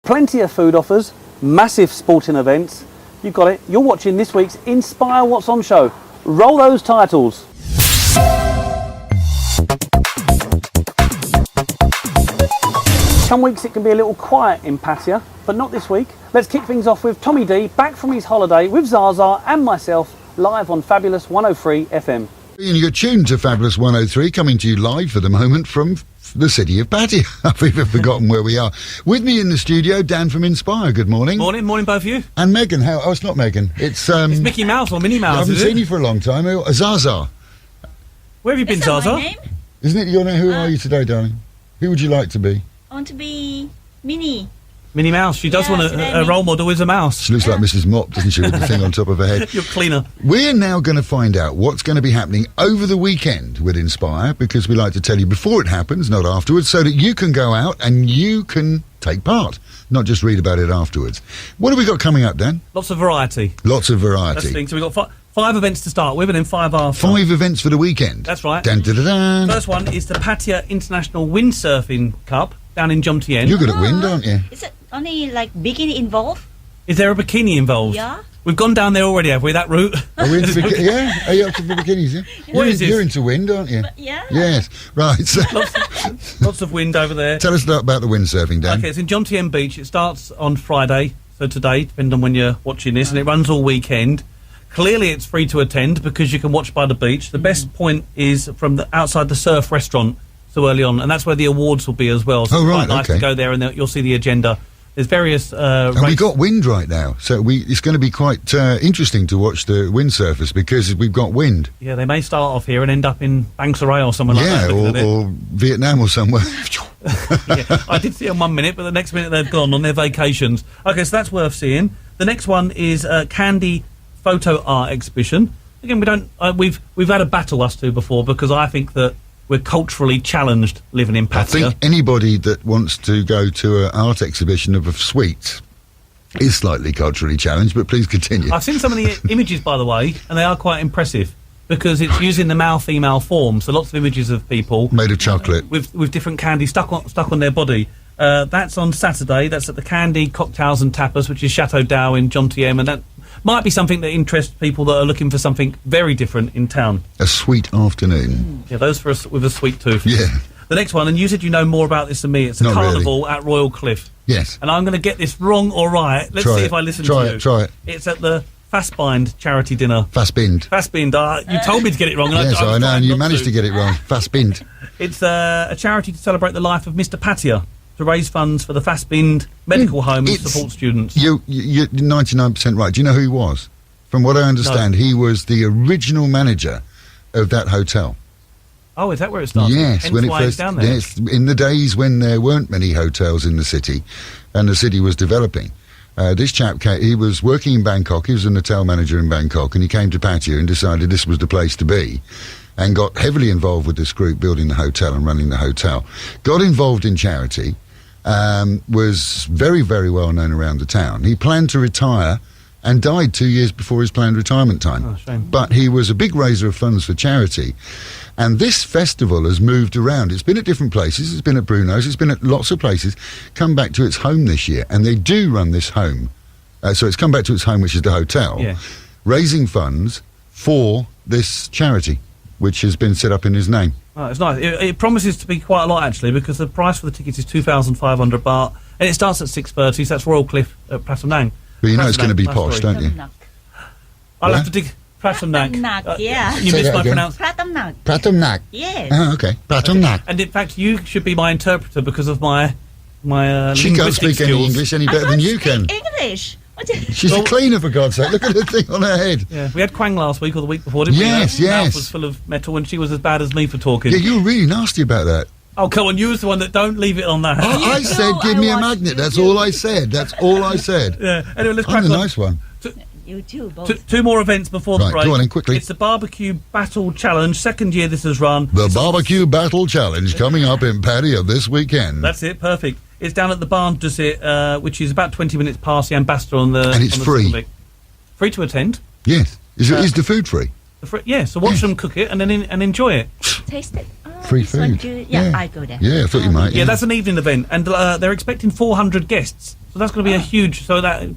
Plenty of food offers, massive sporting events. You've got it. You're watching this week's Inspire What's On show. Roll those titles. Some weeks it can be a little quiet in Pattaya, but not this week. Let's kick things off with Tommy D, back from his holiday with Zaza and myself, live on Fabulous 103 FM. And you're tuned to Fabulous 103, coming to you live for the moment from the city of Pattaya. I've even forgotten where we are. With me in the studio, Dan from Inspire. Good morning. Morning both of you. And Megan. Oh, it's not Megan. It's Mickey Mouse or Minnie Mouse. I haven't seen you for a long time. Zaza. Where have you been, Zaza? My name? Isn't it your name? Who are you today, darling? Who would you like to be? I want to be Minnie. Minnie Mouse. She does want a role model as a mouse. She looks like Mrs. Mop, doesn't she, with the thing on top of her head? You're cleaner. We're now going to find out what's going to be happening over the weekend with Inspire, because we like to tell you before it happens, not afterwards, so that you can go out and you can take part, not just read about it afterwards. What have we got coming up, Dan? Lots of variety. Lots of variety. That's the thing. So we've got five events to start with and then five after. 5 events for the weekend. That's right. Dun, dun, dun, dun. First one is the Pattaya International Windsurfing Cup down in Jomtien. You're good at wind, aren't you? Is it only like bikini involved? Is there a bikini involved? Yeah. We've gone down there already, have we, that route? Are we into yeah? Are you up to the bikinis, yeah? What is this? You're into wind, aren't you? Yeah. Yes. Right. So Lots of wind over there. tell us about the windsurfing, Dan. Okay, it's in Jomtien Beach. It starts on Friday, so today, depending on when you're watching this, and it runs all weekend. Clearly, it's free to attend because you can watch by the beach. The best point is from the outside the surf restaurant, so early on, and that's where the awards will be as well. So it's quite nice to go there, and you'll see the agenda. There's various and we've got wind right now, so it's going to be quite interesting to watch the windsurfers because we've got wind. Yeah, they may start off here and end up in Bangsaray or somewhere like that. Or Vietnam or somewhere. Yeah, I did see them 1 minute, but the next minute they've gone on their vacations. Okay, so that's worth seeing. The next one is Candy Photo Art Exhibition. Again, we've had a battle us two before because I think that we're culturally challenged living in Pattaya. I think anybody that wants to go to an art exhibition of sweets is slightly culturally challenged, but please continue. I've seen some of the images, by the way, and they are quite impressive because it's using the male-female form, so lots of images of people made of chocolate with different candy stuck on their body. That's on Saturday. That's at the Candy Cocktails and Tapas, which is Chateau Dow in Jomtien, and that might be something that interests people that are looking for something very different in town. A sweet afternoon. Yeah, those with a sweet tooth. Yeah. The next one, and you said you know more about this than me, it's a carnival at Royal Cliff. Yes. And I'm going to get this wrong or right. Let's see if I listen to you. Try it. It's at the Fastbind charity dinner. Fastbind. You told me to get it wrong. Yes, I know, and you managed to get it wrong. Fastbind. It's a charity to celebrate the life of Mr. Pattaya, to raise funds for the Fastbind Medical Home and support students. You're 99% right. Do you know who he was? From what I understand, he was the original manager of that hotel. Oh, is that where it started? Yes, Hence when it why first. it's down there. Yes, in the days when there weren't many hotels in the city, and the city was developing. This chap, he was working in Bangkok. He was an hotel manager in Bangkok, and he came to Pattaya and decided this was the place to be, and got heavily involved with this group, building the hotel and running the hotel. Got involved in charity. Was very, very well known around the town. He planned to retire and died 2 years before his planned retirement time. Oh, shame. But he was a big raiser of funds for charity. And this festival has moved around. It's been at different places. It's been at Bruno's. It's been at lots of places. Come back to its home this year. And they do run this home. So it's come back to its home, which is the hotel, raising funds for this charity, which has been set up in his name. Oh, it's nice. It promises to be quite a lot, actually, because the price for the tickets is 2,500 baht, and it starts at 6:30, so that's Royal Cliff at Pratam Nang. But you know it's going to be posh, don't you? I'll have to dig... Pratam Nang. Yeah. You missed my pronunciation. Pratam Nang. Pratam Nang. Yes. Oh, okay. Pratam Nang. And in fact, you should be my interpreter because of my She can't speak any English any better than you can. English. She's a cleaner, for God's sake. Look at the thing on her head. Yeah, we had Kwang last week or the week before, didn't we? Yes. Mouth was full of metal, and she was as bad as me for talking. Yeah, you were really nasty about that. Oh, come on, you was the one that don't leave it on that. I said, give me a magnet. That's all I said. That's all I said. Yeah. Anyway, let's crack I'm on. a nice one. You too, both. Two more events before the break. Go on in quickly. It's the Barbecue Battle Challenge. Second year this has run. The Barbecue Battle Challenge coming up in Pattaya this weekend. That's it. Perfect. It's down at the Barn Desert, which is about 20 minutes past the Ambassador on the... And it's free. Free to attend. Yes. Is the food free? Yeah, so watch them cook it and then enjoy it. Taste it. Free this one food. too. Yeah, I go there. Yeah, I thought you might. Yeah, that's an evening event, and they're expecting 400 guests. So that's going to be a huge. So that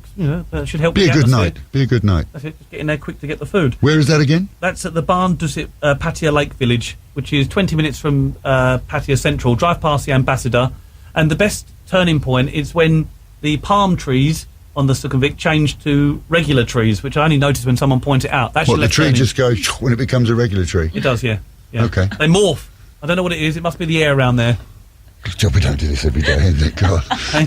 that should help. Be with a the good atmosphere. night. Be a good night. That's it. Just get in there quick to get the food. Where is that again? That's at the Barracuda Pattaya Lake Village, which is 20 minutes from Pattaya Central. Drive past the Ambassador, and the best turning point is when the palm trees on the Sukhumvit change to regular trees, which I only noticed when someone pointed it out. That's What, the tree just goes when it becomes a regular tree? It does, yeah. Okay. They morph. I don't know what it is. It must be the air around there. Good job we don't do this every day, isn't it? God. Okay?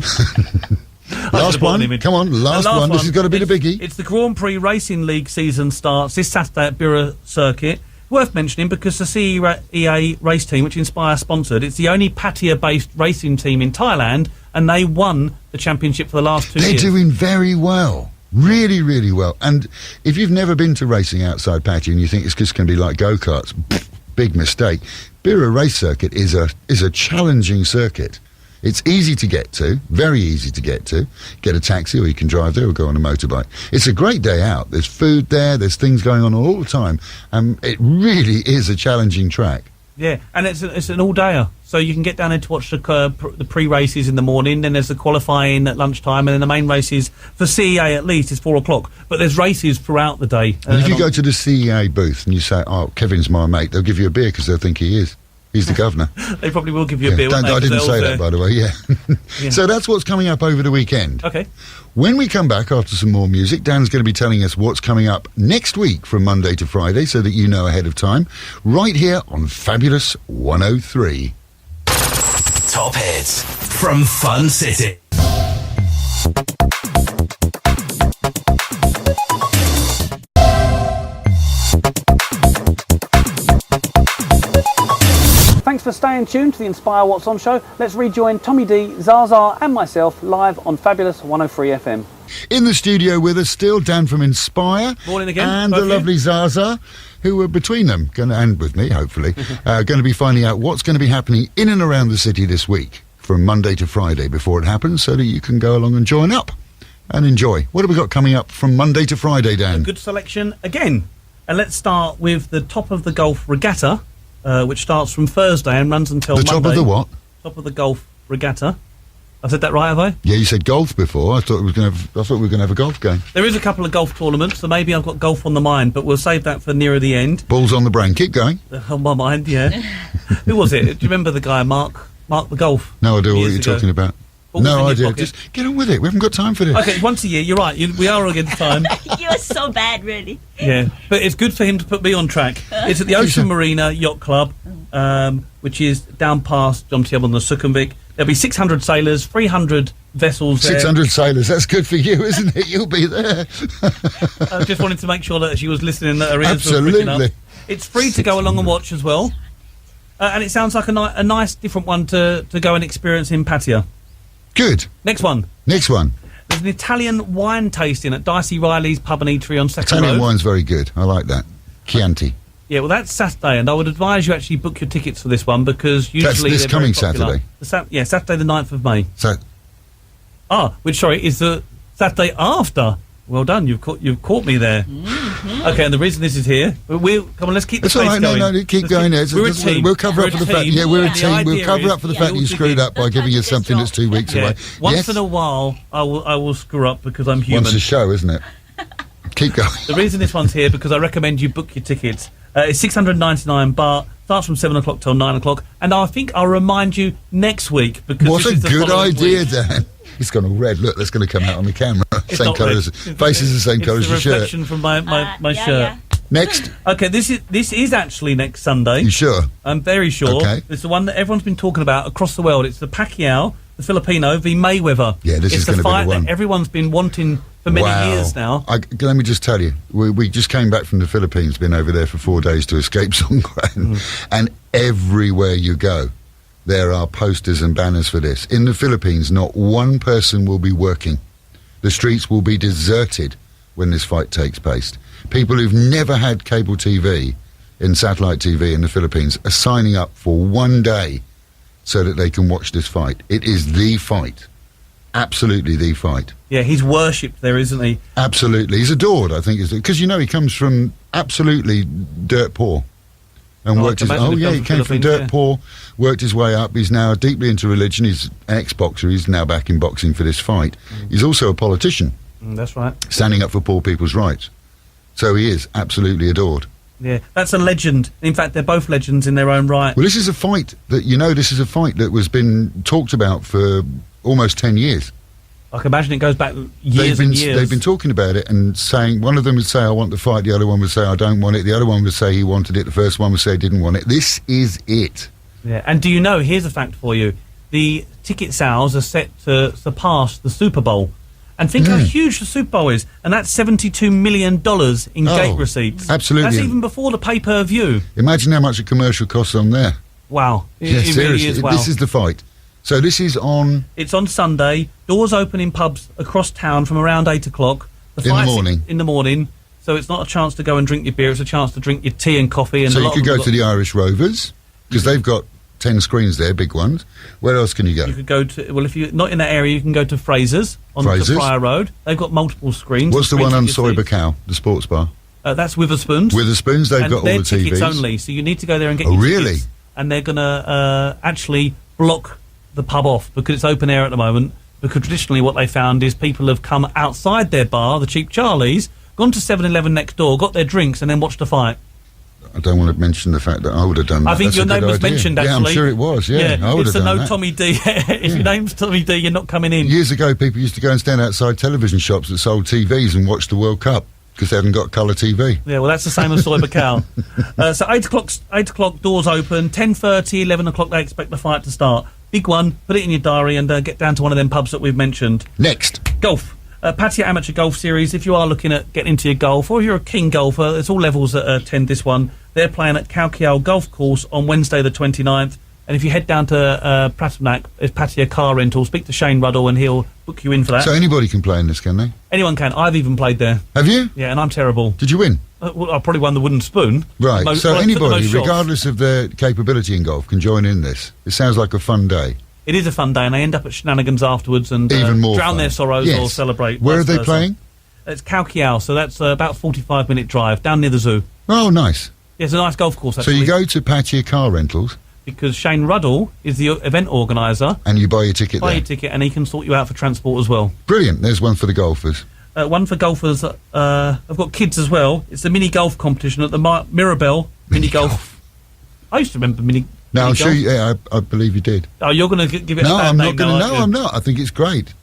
Last one. Come on, last one. This has got to be the biggie. It's the Grand Prix Racing League season starts this Saturday at Bira Circuit. Worth mentioning because the CEA race team, which Inspire sponsored, it's the only Pattaya-based racing team in Thailand, and they won the championship for the last 2 years. They're doing very well. Really, really well. And if you've never been to racing outside Pattaya and you think it's just going to be like go-karts, big mistake. Bira Race Circuit is a challenging circuit. It's easy to get to, very easy to get to. Get a taxi or you can drive there or go on a motorbike. It's a great day out. There's food there, there's things going on all the time. It really is a challenging track. Yeah, and it's an all-dayer. So you can get down there to watch the pre-races in the morning, then there's the qualifying at lunchtime, and then the main races, for CEA at least, is 4 o'clock. But there's races throughout the day. And if you go to the CEA booth and you say, oh, Kevin's my mate, they'll give you a beer because they'll think he is. He's the governor. They probably will give you a beer. I didn't say that, by the way, yeah. So that's what's coming up over the weekend. Okay. When we come back after some more music, Dan's going to be telling us what's coming up next week from Monday to Friday so that you know ahead of time, right here on Fabulous 103. Top hits from Fun City. Thanks for staying tuned to the Inspire What's On show. Let's rejoin Tommy D, Zaza and myself live on Fabulous 103 FM. In the studio with us still, Dan from Inspire. Morning again. And the lovely Zaza, who are between them, and with me, hopefully, going to be finding out what's going to be happening in and around the city this week, from Monday to Friday before it happens, so that you can go along and join up and enjoy. What have we got coming up from Monday to Friday, Dan? A good selection again. And let's start with the Top of the Golf Regatta, which starts from Thursday and runs until Monday. The top of the what? Top of the Golf Regatta. I said that right, have I? Yeah, you said golf before. I thought we were going to have a golf game. There is a couple of golf tournaments, so maybe I've got golf on the mind, but we'll save that for nearer the end. Balls on the brain. Keep going. On my mind, yeah. Who was it? Do you remember the guy, Mark the Golf? No idea what Years you're ago. talking about. What was in No your idea. pocket? Just get on with it. We haven't got time for this. Okay, once a year, you're right. We are against time. You're so bad, really. Yeah, but it's good for him to put me on track. It's at the Ocean Marina Yacht Club, which is down past John Tiab on the Sukhumvit. There'll be 600 sailors, 300 vessels there. 600 sailors. That's good for you, isn't it? You'll be there. I just wanted to make sure that she was listening, that her ears were pricking up. Absolutely. It's free to go along and watch as well. And it sounds like a nice, different one to go and experience in Pattaya. Good. Next one. Next one. There's an Italian wine tasting at Dicey Riley's Pub and Eatery on Second Italian Road. wine's very good. I like that. Chianti. Yeah, well, that's Saturday, and I would advise you actually book your tickets for this one because usually this they're coming very popular. Saturday? Saturday the 9th of May. So, Is the Saturday after. Well done, you've caught me there. Mm-hmm. Okay, and the reason this is here, come on, let's keep the it's all pace right. going. No, keep going there. We're a team. We'll cover We're up a for the fact. team. Yeah, we're a And the team. We'll idea cover is up for the fact that you all screwed together. up by giving us something that's 2 weeks away. Once Yes? in a while, I will screw up because I'm human. Once a show, isn't it? Keep going. The reason this one's here because I recommend you book your tickets. It's 699 baht. Starts from 7 o'clock till 9 o'clock. And I think I'll remind you next week because What this a is the good following idea, week. Dan. It's gone all red. Look, that's going to come out on the camera. It's Same not colour red. as face is the same colour as your It's the shirt. reflection from my Yeah, shirt. yeah. Next, Okay, this is actually next Sunday. you sure? I'm very sure. Okay. It's the one that everyone's been talking about across the world. It's the Pacquiao, the Filipino, v Mayweather. Yeah, this is It's the gonna be the fight one. that everyone's been wanting for many years now. Let me just tell you, we just came back from the Philippines, been over there for 4 days to escape Songkran, and everywhere you go, there are posters and banners for this. In the Philippines, not one person will be working. The streets will be deserted when this fight takes place. People who've never had cable TV and satellite TV in the Philippines are signing up for 1 day so that they can watch this fight. It is the fight. Absolutely the fight. Yeah, he's worshipped there, isn't he? Absolutely. He's adored, I think, because, he comes from absolutely dirt poor. And Oh, I worked can his... imagine Oh, if yeah, he he comes came from from Philippines, dirt yeah. poor, worked his way up. He's now deeply into religion. He's an ex-boxer. He's now back in boxing for this fight. He's also a politician, That's right. standing up for poor people's rights. So he is absolutely adored. Yeah, that's a legend. In fact, they're both legends in their own right. Well, this is a fight that was been talked about for almost 10 years. I can imagine it goes back years and years. They've been talking about it and saying, one of them would say, I want the fight, the other one would say, I don't want it, the other one would say he wanted it, the first one would say he didn't want it. This is it. Yeah, and do you know, here's a fact for you, the ticket sales are set to surpass the Super Bowl. And think how huge the Super Bowl is, and that's $72 million in gate receipts. Absolutely. That's even before the pay-per-view. Imagine how much a commercial costs on there. Wow. Yeah, It seriously, really is wow. this is the fight. So this is on... It's on Sunday. Doors open in pubs across town from around 8 o'clock. In the morning. In the morning. So it's not a chance to go and drink your beer, it's a chance to drink your tea and coffee. And So a you lot could of go them to the Irish Rovers, because they've got 10 screens there, big ones. Where else can you go? You could go to, well, if you're not in that area, you can go to Fraser's on Fraser's? the Pryor Road. They've got multiple screens. What's the Screens one on for your Soyber seats. Cow, the sports bar? That's Witherspoons. Witherspoons, they've and got all they're the tickets TVs. only, so you need to go there and get Oh, your really? tickets. And they're going to actually block the pub off because it's open air at the moment. Because traditionally what they found is people have come outside their bar, the Cheap Charlie's, gone to 7-Eleven next door, got their drinks and then watched the fight. I don't want to mention the fact that I would have done that. I think That's your a good name was idea. mentioned, Yeah, actually. I'm sure it was, yeah. I would it's have a done no that. Tommy D. If your name's Tommy D, you're not coming in. Years ago, people used to go and stand outside television shops that sold TVs and watch the World Cup because they hadn't got colour TV. Yeah, well, that's the same as Soyber Cow. So 8 o'clock, doors open. 10:30, 11 o'clock, they expect the fight to start. Big one, put it in your diary and get down to one of them pubs that we've mentioned. Next. Golf. Pattaya Amateur Golf Series. If you are looking at getting into your golf, or if you're a keen golfer, there's all levels that attend this one. They're playing at Kaukiao Golf Course on Wednesday the 29th. And if you head down to Pratamac, it's Pattaya Car Rental. Speak to Shane Ruddle and he'll book you in for that. So anybody can play in this, can they? Anyone can. I've even played there. Have you? Yeah, and I'm terrible. Did you win? Well, I probably won the wooden spoon. Right. So I took the anybody, most shots. regardless of their capability in golf, can join in this. It sounds like a fun day. It is a fun day, and they end up at shenanigans afterwards and Even more drown fun. their sorrows Yes. or celebrate. Where are vice they versa. playing? It's Kaukiao, so that's about a 45-minute drive down near the zoo. Oh, nice. Yeah, it's a nice golf course, So actually. you go to Pattaya Car Rentals Because Shane Ruddle is the event organiser. and you buy your ticket Buy there. your ticket, and he can sort you out for transport as well. Brilliant. There's one for the golfers. One for golfers. I've got kids as well. It's the mini golf competition at the Mirabelle Mini Golf. I used to remember mini. No, mini I'm sure. golf. Yeah, I believe you did. Oh, you're going to give it No, a bad I'm name not going to. now, aren't No, you? I'm not. I think it's great.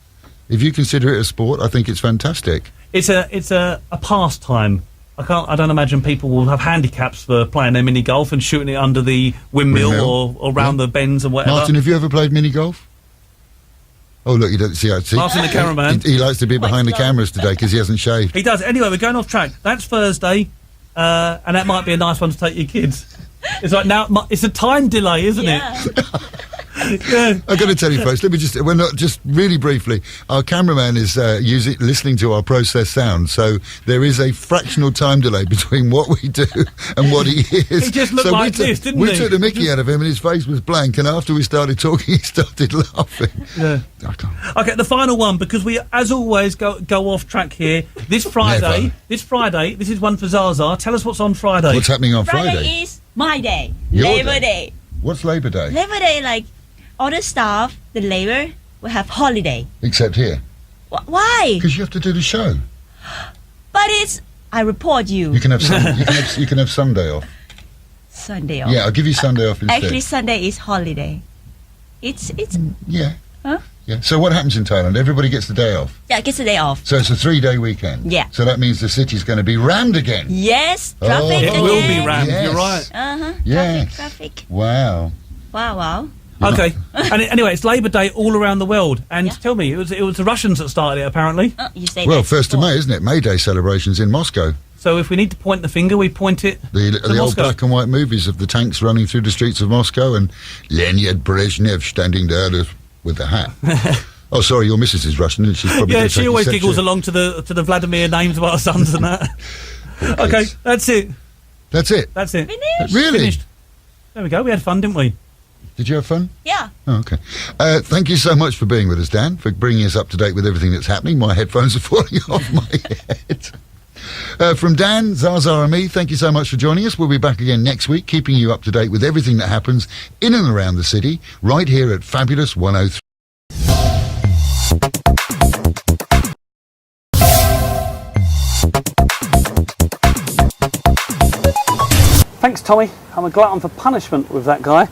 If you consider it a sport, I think it's fantastic. It's a pastime. I don't imagine people will have handicaps for playing their mini golf and shooting it under the windmill. or around the bends and whatever. Martin, have you ever played mini golf? Oh, look, you don't see. Martin, the cameraman. He likes to be behind the cameras today because he hasn't shaved. He does. Anyway, we're going off track. That's Thursday, and that might be a nice one to take your kids. It's like now it's a time delay, isn't it? Yeah. I've got to tell you, folks. We're not just really briefly. Our cameraman is listening to our processed sound, so there is a fractional time delay between what we do and what he hears. He just looked so like this, didn't we he? took the Mickey out of him, and his face was blank. And after we started talking, he started laughing. Yeah. Okay, the final one, because we, as always, go off track here. This Friday, this is one for Zaza. Tell us what's on Friday. What's happening on Friday Friday? is my day. Your Labor day. Day. What's Labour Day? Labor Day, like all the staff, the labor will have holiday. Except here, Why? because you have to do the show. But it's I report you. You can have you can have Sunday off. Sunday off. Yeah, I'll give you Sunday off instead. Actually, Sunday is holiday. It's Yeah. Huh? Yeah. So what happens in Thailand? Everybody gets the day off. yeah, gets a day off. So it's a 3-day weekend. Yeah. So that means the city's going to be rammed again. Yes, Oh. traffic It again. will be rammed. Yes. You're right. Yes. Traffic. Wow. Wow. Okay. And anyway, it's Labour Day all around the world. And Yeah. tell me, it was the Russians that started it, apparently. You say Well, that 1st of before. May, isn't it? May Day celebrations in Moscow. So if we need to point the finger, we point it The to old Moscow. black and white movies of the tanks running through the streets of Moscow and Leonid Brezhnev standing there with the hat. Oh, sorry, your missus is Russian, and she's probably Yeah, gonna she take always exception. giggles along to the Vladimir names of our sons and that. Okay, that's it. That's it. That's it. Finish? Really? Finished. There we go. We had fun, didn't we? Did you have fun? Yeah. Oh, okay. Thank you so much for being with us, Dan, for bringing us up to date with everything that's happening. My headphones are falling off my head. From Dan, Zaza and me, thank you so much for joining us. We'll be back again next week, keeping you up to date with everything that happens in and around the city, right here at Fabulous 103. Thanks, Tommy. I'm a glutton for punishment with that guy.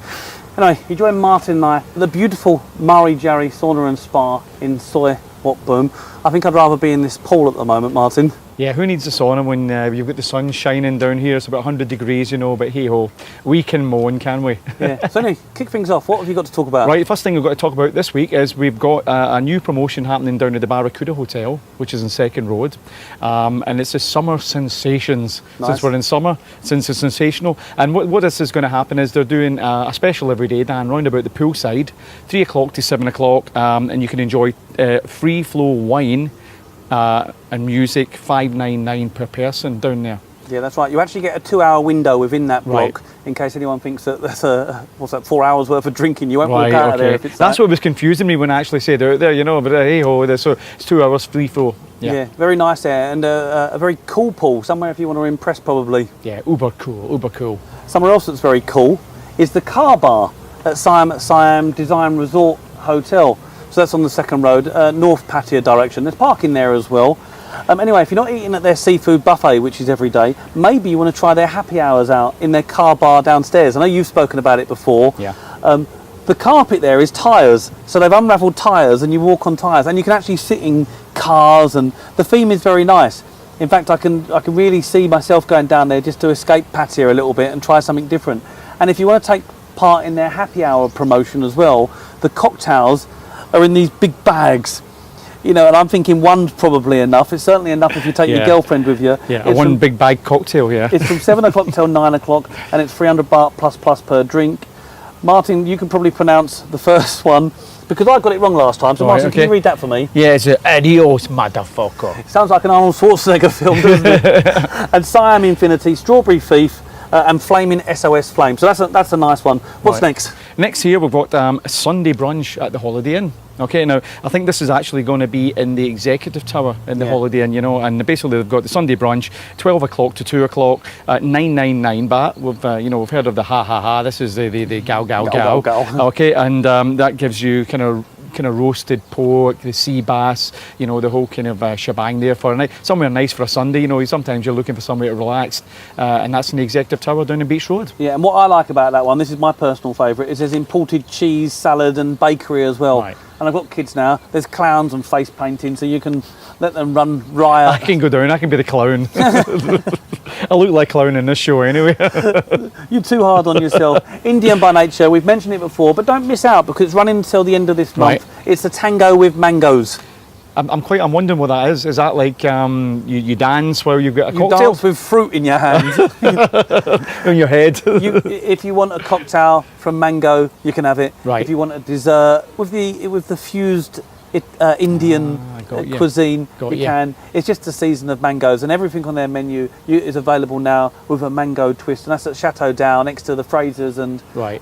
Anyway, you join Martin and I at the beautiful Murray Jarry Sauna and Spa in Soy Wat Boom. I think I'd rather be in this pool at the moment, Martin. Yeah, who needs a sauna when you've got the sun shining down here? It's about 100 degrees, you know, but hey-ho, we can moan, can we? Yeah. So anyway, kick things off. What have you got to talk about? Right, the first thing we've got to talk about this week is we've got a new promotion happening down at the Barracuda Hotel, which is in Second Road, and it's the Summer Sensations. Nice. Since we're in summer, since it's sensational. And what this is going to happen is they're doing a special every day, Dan, round about the poolside, 3 o'clock to 7 o'clock, and you can enjoy free flow wine and music, $5.99 per person down there. Yeah, that's right. You actually get a 2-hour window within that block, in case anyone thinks that that's 4 hours worth of drinking. You won't walk out of there if it's That's what was confusing me when I actually said out there, you know, but hey ho, so it's 2 hours free flow. Yeah, very nice there, and a very cool pool, somewhere if you want to impress probably. Yeah, uber cool. Somewhere else that's very cool is the car bar at Siam Design Resort Hotel. So that's on the Second Road, North Pattaya direction. There's parking there as well. Anyway, if you're not eating at their seafood buffet, which is every day, maybe you want to try their happy hours out in their car bar downstairs. I know you've spoken about it before. Yeah. The carpet there is tyres, so they've unravelled tyres and you walk on tyres and you can actually sit in cars, and the theme is very nice. In fact, I can really see myself going down there just to escape Pattaya a little bit and try something different. And if you want to take part in their happy hour promotion as well, the cocktails are in these big bags, you know, and I'm thinking one's probably enough. It's certainly enough if you take your girlfriend with you. Yeah, one big bag cocktail, yeah. It's from 7 o'clock till 9 o'clock, and it's 300 baht plus per drink. Martin, you can probably pronounce the first one, because I got it wrong last time, so Right, Martin, okay. can you read that for me? Yeah, it's adios, motherfucker. It sounds like an Arnold Schwarzenegger film, doesn't it? And Siam Infinity, Strawberry Thief, and Flaming SOS Flame. So that's a nice one. What's Right. next? Next here we've got a Sunday brunch at the Holiday Inn. Okay, now I think this is actually going to be in the Executive Tower in the Holiday Inn, you know, and basically they've got the Sunday brunch, 12 o'clock to 2 o'clock, 999 baht. We've heard of the ha ha ha. This is the gal gal gal. Okay, and that gives you kind of roasted pork, the sea bass, you know, the whole kind of shebang there for a night. Somewhere nice for a Sunday, you know, sometimes you're looking for somewhere to relax, and that's in the Executive Tower down in Beach Road. Yeah, and what I like about that one, this is my personal favourite, is there's imported cheese, salad and bakery as well. Right. And I've got kids now, there's clowns and face painting, so you can let them run riot. I can go down, I can be the clown. I look like clown in this show anyway. You're too hard on yourself. Indian by nature, we've mentioned it before, but don't miss out because it's running until the end of this month. Right. It's the tango with mangoes. I'm wondering what that is. Is that like you dance while you've got a You cocktail dance with fruit in your hand. on your head? If you want a cocktail from mango, you can have it. Right. If you want a dessert with the fused Indian cuisine, you can. It's just a season of mangoes, and everything on their menu is available now with a mango twist, and that's at Chateau Down next to the Frasers, and Right.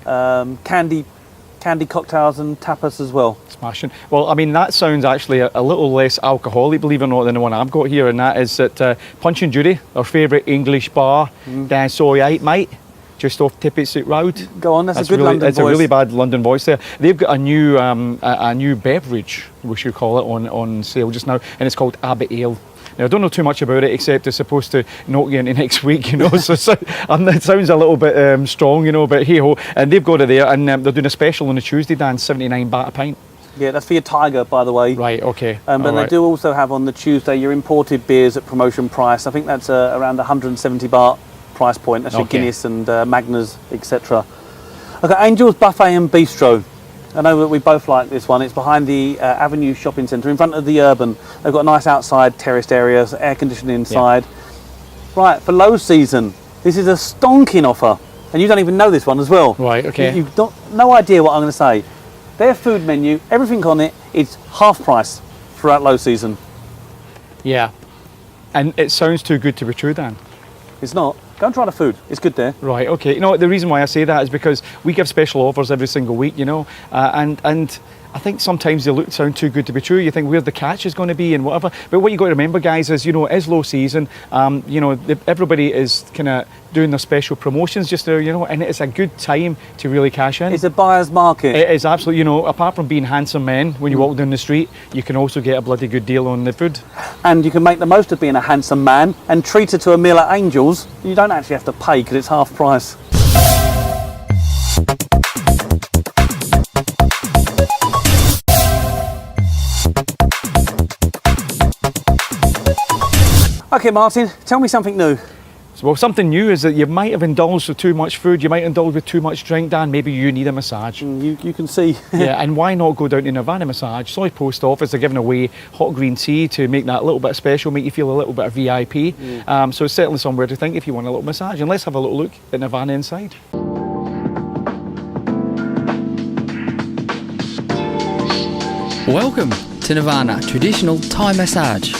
Candy cocktails and tapas as well. Smashing. Well, I mean, that sounds actually a little less alcoholic, believe it or not, than the one I've got here, and that is at Punch and Judy, our favourite English bar, down Soy 8, mate, just off Tippet Street Road. Go on, that's a good really, London it's voice. a really bad London voice there. They've got a new beverage, we should call it, on sale just now, and it's called Abbott Ale. Now, I don't know too much about it, except it's supposed to knock you into next week, you know, so it sounds a little bit strong, you know, but hey-ho. And they've got it there, and they're doing a special on a Tuesday, Dan, 79 baht a pint. Yeah, that's for your Tiger, by the way. Right, okay. But they do also have on the Tuesday your imported beers at promotion price. I think that's around 170 baht price point. That's your Guinness and Magners, etc. Okay, Angel's Buffet and Bistro. I know that we both like this one. It's behind the Avenue Shopping Centre, in front of the Urban. They've got a nice outside terraced areas, air conditioning inside. Yeah. Right, for low season, this is a stonking offer. And you don't even know this one as well. Right, okay. You've no idea what I'm going to say. Their food menu, everything on it, is half price throughout low season. Yeah. And it sounds too good to be true, Dan. It's not. Go and try the food. It's good there. Right, okay. You know, the reason why I say that is because we give special offers every single week, you know, and I think sometimes they sound too good to be true. You think where the catch is going to be and whatever. But what you got to remember, guys, is, you know, it is low season. You know, everybody is kind of doing their special promotions just now, you know, and it's a good time to really cash in. It's a buyer's market. It is absolutely, you know, apart from being handsome men when you walk down the street, you can also get a bloody good deal on the food. And you can make the most of being a handsome man and treat her to a meal at Angel's. You don't actually have to pay because it's half price. Okay, Martin, tell me something new. Well, something new is that you might have indulged with too much food, you might indulge with too much drink, Dan. Maybe you need a massage. You can see. Yeah, and why not go down to Nirvana Massage? Soy Post Office are giving away hot green tea to make that a little bit special, make you feel a little bit of VIP. So it's certainly somewhere to think if you want a little massage. And let's have a little look at Nirvana inside. Welcome to Nirvana Traditional Thai Massage.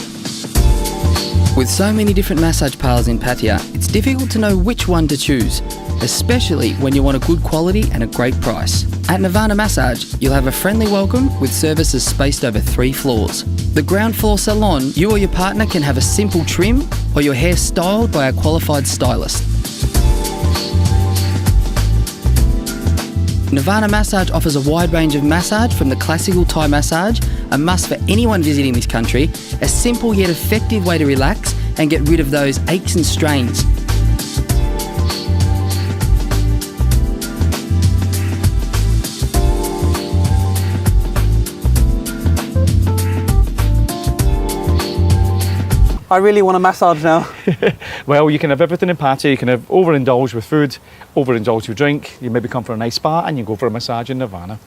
With so many different massage parlours in Pattaya, it's difficult to know which one to choose, especially when you want a good quality and a great price. At Nirvana Massage, you'll have a friendly welcome with services spaced over 3 floors. The ground floor salon, you or your partner can have a simple trim or your hair styled by a qualified stylist. Nirvana Massage offers a wide range of massage from the classical Thai massage, a must for anyone visiting this country, a simple yet effective way to relax and get rid of those aches and strains. I really want a massage now. Well, you can have everything in Pattaya. You can have overindulge with food, overindulge with drink. You maybe come for a nice spa and you go for a massage in Nirvana.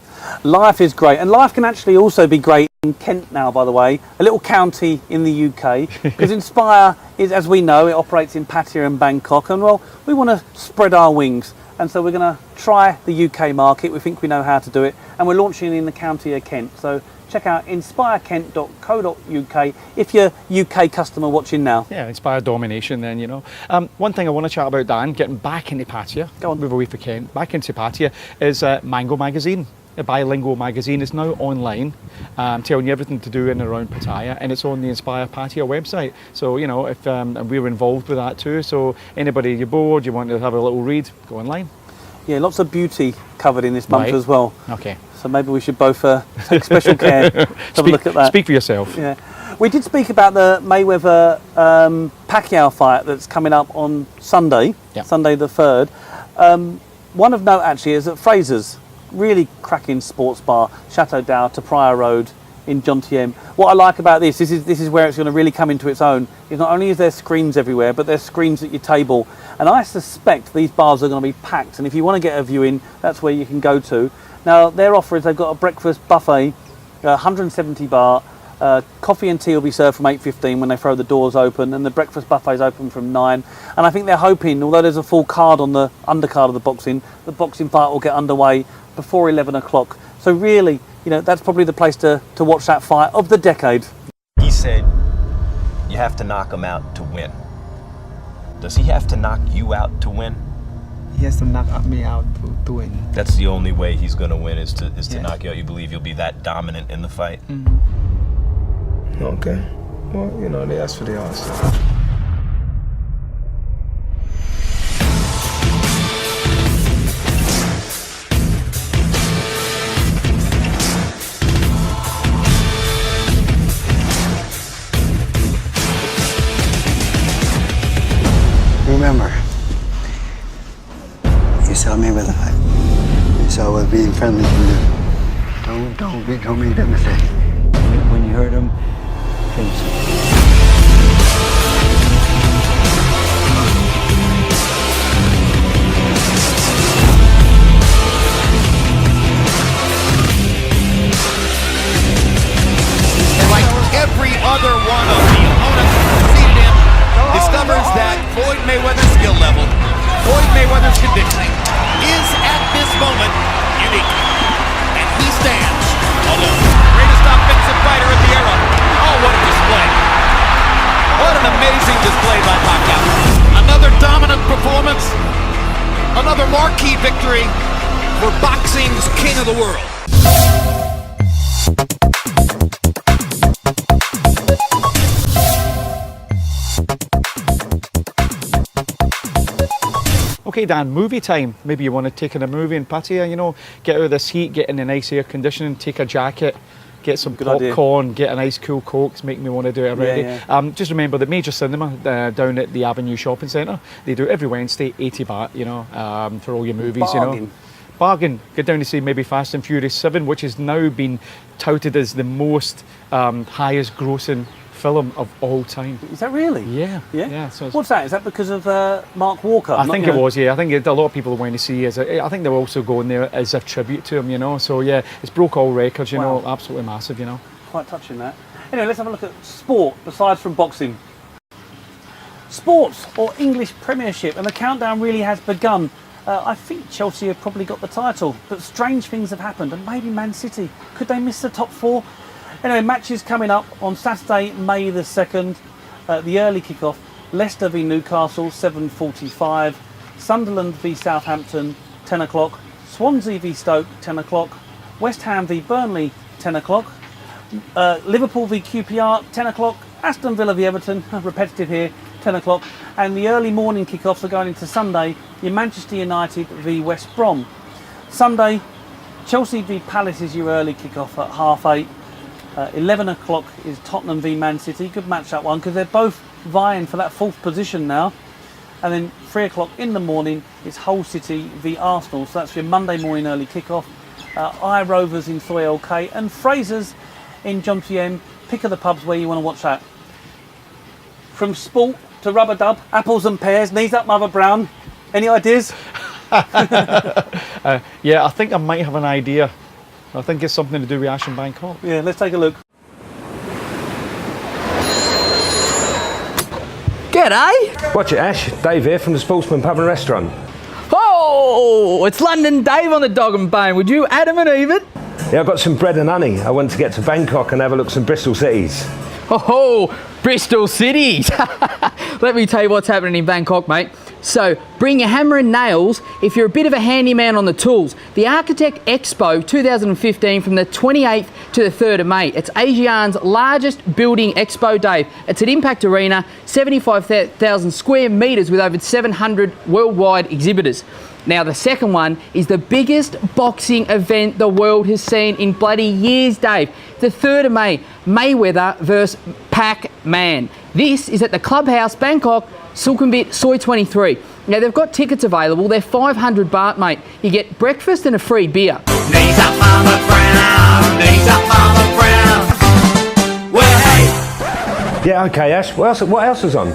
Life is great, and life can actually also be great in Kent now, by the way, a little county in the UK, because Inspire is, as we know, it operates in Pattaya and Bangkok, and well, we want to spread our wings, and so we're going to try the UK market. We think we know how to do it, and we're launching in the county of Kent. So check out inspirekent.co.uk if you're a UK customer watching now. Yeah, Inspire domination then, you know. One thing I want to chat about, Dan, getting back into Pattaya, move away from Kent, back into Pattaya, is Mango Magazine. A bilingual magazine. Is now online, telling you everything to do in and around Pattaya, and it's on the Inspire Pattaya website. So, you know, if and we're involved with that too, so anybody you're bored, you want to have a little read, go online. Yeah, lots of beauty covered in this month as well. Okay. So maybe we should both take special care. Have a look at that. Speak for yourself. Yeah. We did speak about the Mayweather Pacquiao fight that's coming up on Sunday, Sunday the 3rd. One of note actually is at Fraser's, really cracking sports bar, Chateau Dow to Prior Road in Jomtien. What I like about this is where it's going to really come into its own. Is not only is there screens everywhere, but there's screens at your table. And I suspect these bars are going to be packed. And if you want to get a view in, that's where you can go to. Now, their offer is they've got a breakfast buffet, 170 baht. Coffee and tea will be served from 8:15 when they throw the doors open, and the breakfast buffet is open from 9. And I think they're hoping, although there's a full card on the undercard of the boxing part will get underway before 11 o'clock. So really, you know, that's probably the place to watch that fight of the decade. He said, you have to knock him out to win. Does he have to knock you out to win? He has to knock me out to win. That's the only way he's going to win is to knock you out. You believe you'll be that dominant in the fight? Mm-hmm. Okay. Well, you know, they asked for the answer. Remember, you saw me with a fight. You saw what being friendly can do. Don't make that mistake. When you hurt him, finish him. Like every other one of the opponents who preceded him, discovers that Floyd Mayweather's skill level, Floyd Mayweather's conditioning, is at this moment unique. And he stands alone. Greatest offensive fighter of the era. Oh, what a display. What an amazing display by Pacquiao. Another dominant performance. Another marquee victory for boxing's king of the world. Okay, Dan, movie time. Maybe you want to take in a movie in Pattaya, you know, get out of this heat, get in the nice air conditioning, take a jacket, get some popcorn, get a nice cool Coke. It's making me want to do it already. Just remember the major cinema down at the Avenue Shopping Centre, they do every Wednesday, 80 baht, you know, for all your movies, Bargain. you know. Bargain. Go down to see maybe Fast and Furious 7, which has now been touted as the most highest grossing film of all time. Is that really? Yeah. So what's that? Is that because of Mark Walker? I think it was, yeah. I think a lot of people went to see I think they were also going there as a tribute to him, you know. So yeah, it's broke all records, you know, absolutely massive, you know. Quite touching that. Anyway, let's have a look at sport besides from boxing. Sports or English Premiership, and the countdown really has begun. I think Chelsea have probably got the title, but strange things have happened, and maybe Man City. Could they miss the top four? Anyway, matches coming up on Saturday, May the 2nd. The early kick-off, Leicester v Newcastle, 7:45. Sunderland v Southampton, 10 o'clock. Swansea v Stoke, 10 o'clock. West Ham v Burnley, 10 o'clock. Liverpool v QPR, 10 o'clock. Aston Villa v Everton, repetitive here, 10 o'clock. And the early morning kick-offs are going into Sunday, your Manchester United v West Brom. Sunday, Chelsea v Palace is your early kick-off at 8:30. 11 o'clock is Tottenham v Man City. Good match that one, because they're both vying for that 4th position now. And then 3 o'clock in the morning is Hull City v Arsenal. So that's your Monday morning early kick-off. I Rovers in Thoy LK and Fraser's in Jomtien. Pick of the pubs where you want to watch that. From sport to rubber dub, apples and pears, knees up Mother Brown. Any ideas? Yeah, I think I might have an idea. I think it's something to do with Ash in Bangkok. Yeah, let's take a look. G'day! Watch it, Ash. Dave here from the Sportsman Pub and Restaurant. Oh, it's London Dave on the Dog and Bone. Would you Adam and Eve it? Yeah, I've got some bread and honey. I want to get to Bangkok and have a look at some Bristol cities. Oh, Bristol cities! Let me tell you what's happening in Bangkok, mate. So, bring your hammer and nails if you're a bit of a handyman on the tools. The Architect Expo 2015 from the 28th to the 3rd of May. It's ASEAN's largest building expo, Dave. It's at Impact Arena, 75,000 square metres with over 700 worldwide exhibitors. Now, the second one is the biggest boxing event the world has seen in bloody years, Dave. The 3rd of May, Mayweather versus Pac-Man. This is at the Clubhouse, Bangkok, Sukhumvit, Soi 23. Now, they've got tickets available. They're 500 baht, mate. You get breakfast and a free beer. Knees up, Mama Brown. Knees up, Mama Brown. Well, hey. Yeah, okay, Ash. What else is on?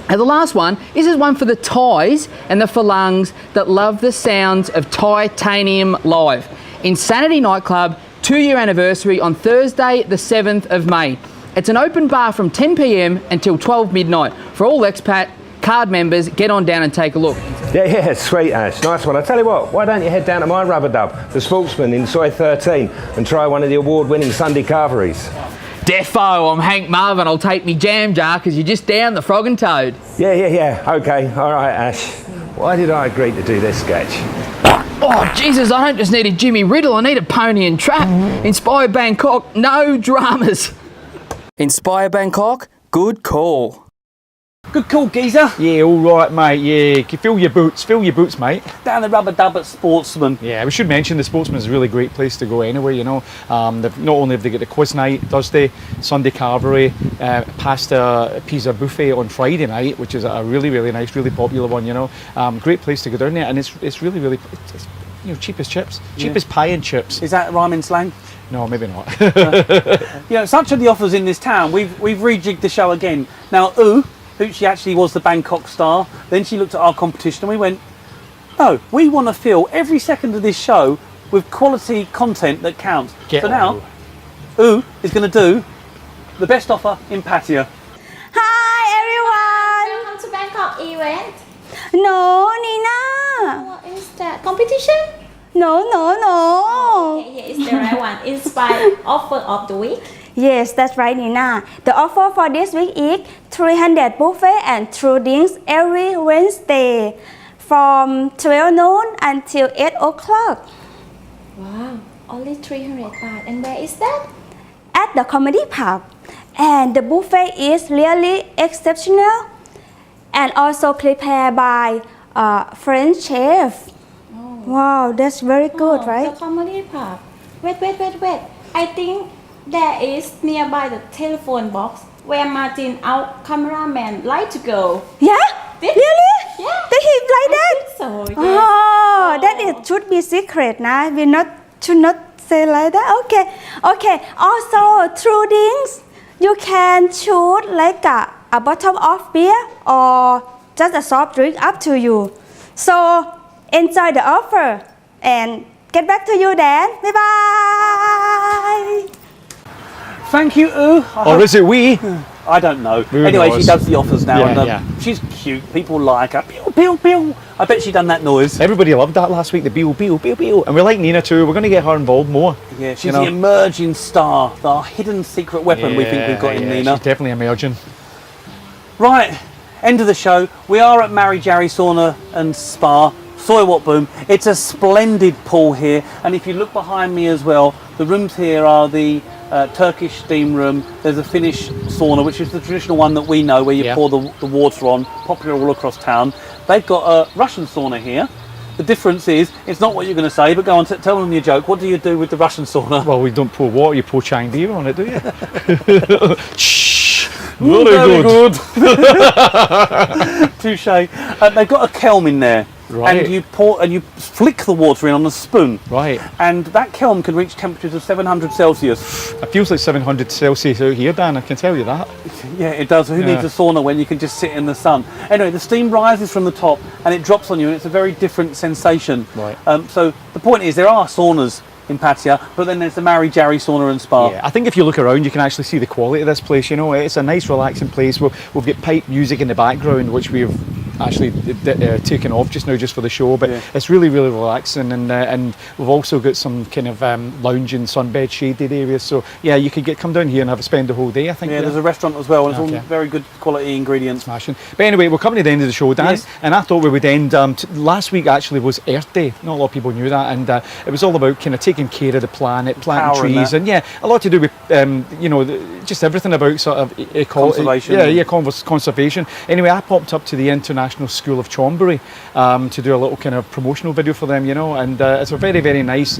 And the last one, this is one for the Thais and the Phalangs that love the sounds of Titanium live. Insanity Nightclub, 2-year anniversary on Thursday, the 7th of May. It's an open bar from 10 p.m. until 12 midnight. For all expat card members, get on down and take a look. Yeah, sweet, Ash. Nice one. I tell you what, why don't you head down to my rubber dub, the Sportsman in Soi 13, and try one of the award-winning Sunday carveries. Defo, I'm Hank Marvin. I'll take me jam jar because you're just down the Frog and Toad. Yeah. Okay, all right, Ash. Why did I agree to do this sketch? Oh, Jesus, I don't just need a Jimmy Riddle. I need a pony and trap. Inspire Bangkok, no dramas. Inspire Bangkok, good call. Good call, geezer. Yeah, all right, mate. Yeah, fill your boots, mate. Down the rubber dub at Sportsman. Yeah, we should mention the Sportsman is a really great place to go anyway, you know. Not only have they got the quiz night Thursday, Sunday carvery, pasta pizza buffet on Friday night, which is a really, really nice, really popular one, you know. Great place to go down there, and it's really, really, it's, you know, cheap as chips. Cheap as pie and chips. Is that rhyming slang? No, maybe not. You know, such are the offers in this town. We've rejigged the show again. Now, who she actually was the Bangkok star. Then she looked at our competition and we went, no, we want to fill every second of this show with quality content that counts. So now, who is going to do the best offer in Pattaya? Hi everyone! Welcome to Bangkok event. No, Nina. What is that? Competition? No. Okay, here is the right one. Inspired offer of the week. Yes, that's right, Nina. The offer for this week is 300 buffet and 2 drinks every Wednesday from 12 noon until 8 o'clock. Wow, only 300 baht. And where is that? At the Comedy Pub. And the buffet is really exceptional and also prepared by French chef. Wow, that's very good, right? The comedy part. Wait. I think there is nearby the telephone box where Martin, our cameraman, like to go. Yeah? Really? Yeah. Did he like that? I think so, yes. Oh, that it should be secret, nah? Should not say like that. Okay. Also, through drinks, you can choose like a bottle of beer or just a soft drink, up to you. So enjoy the offer and get back to you then. Bye bye. Thank you, Ooh. Or is it we? I don't know. Who Anyway, knows? she does the offers now, Yeah, and she's cute. People like her. Pew, pew, pew. I bet she done that noise. Everybody loved that last week, the pew, pew, pew, pew. And we like Nina too. We're going to get her involved more. Yeah, she's the emerging star, the hidden secret weapon we think we've got in Nina. She's definitely emerging. Right, end of the show. We are at Mary Jarry Sauna and Spa, Soy Wat Boom. It's a splendid pool here, and if you look behind me as well, the rooms here are the Turkish steam room. There's a Finnish sauna, which is the traditional one that we know, where you pour the water on, popular all across town. They've got a Russian sauna here. The difference is, it's not what you're going to say, but go on, tell them your joke. What do you do with the Russian sauna? Well, we don't pour water, you pour Chang beer on it, do you? Shh. Very good. Touche. They've got a kelm in there. Right. And you pour and you flick the water in on a spoon. Right. And that kelm can reach temperatures of 700 Celsius. It feels like 700 Celsius out here, Dan, I can tell you that. Yeah, it does. Who needs a sauna when you can just sit in the sun? Anyway, the steam rises from the top and it drops on you, and it's a very different sensation. Right. So the point is, there are saunas in Pattaya, but then there's the Mary Jarry Sauna and Spa. Yeah, I think if you look around, you can actually see the quality of this place. You know, it's a nice, relaxing place. We've got pipe music in the background, which we've actually taken off just now, just for the show. But it's really, really relaxing, and we've also got some kind of lounging, sunbed, shaded areas. So yeah, you could come down here and spend the whole day. I think. Yeah, there's a restaurant as well, and it's all very good quality ingredients. Smashing. But anyway, we're coming to the end of the show, Dan, Yes. and I thought we would end. Last week actually was Earth Day. Not a lot of people knew that, and it was all about kind of taking care of the planet, planting Power in trees, that. and a lot to do with just everything about sort of Conservation. Conservation. Anyway, I popped up to the International School of Chonburi to do a little kind of promotional video for them, and it's a very, very nice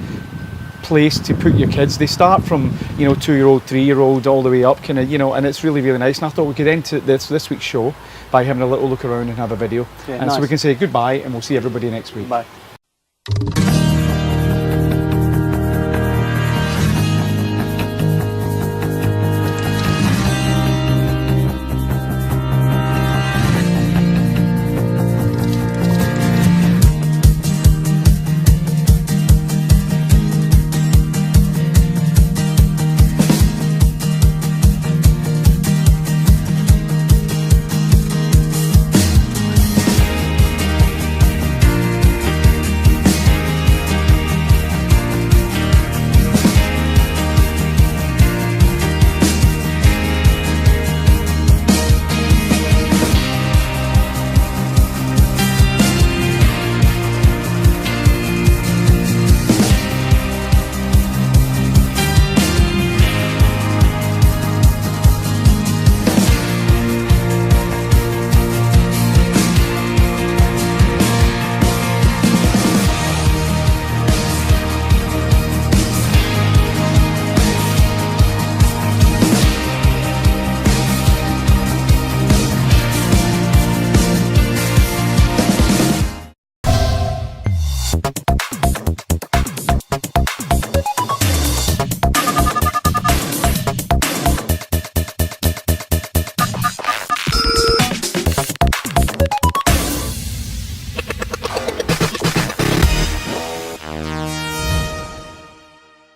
place to put your kids. They start from 2-year-old, 3-year-old, all the way up, kind of, and it's really, really nice. And I thought we could end this week's show by having a little look around and have a video, Yeah, and so nice. we can say goodbye, and we'll see everybody next week. Bye.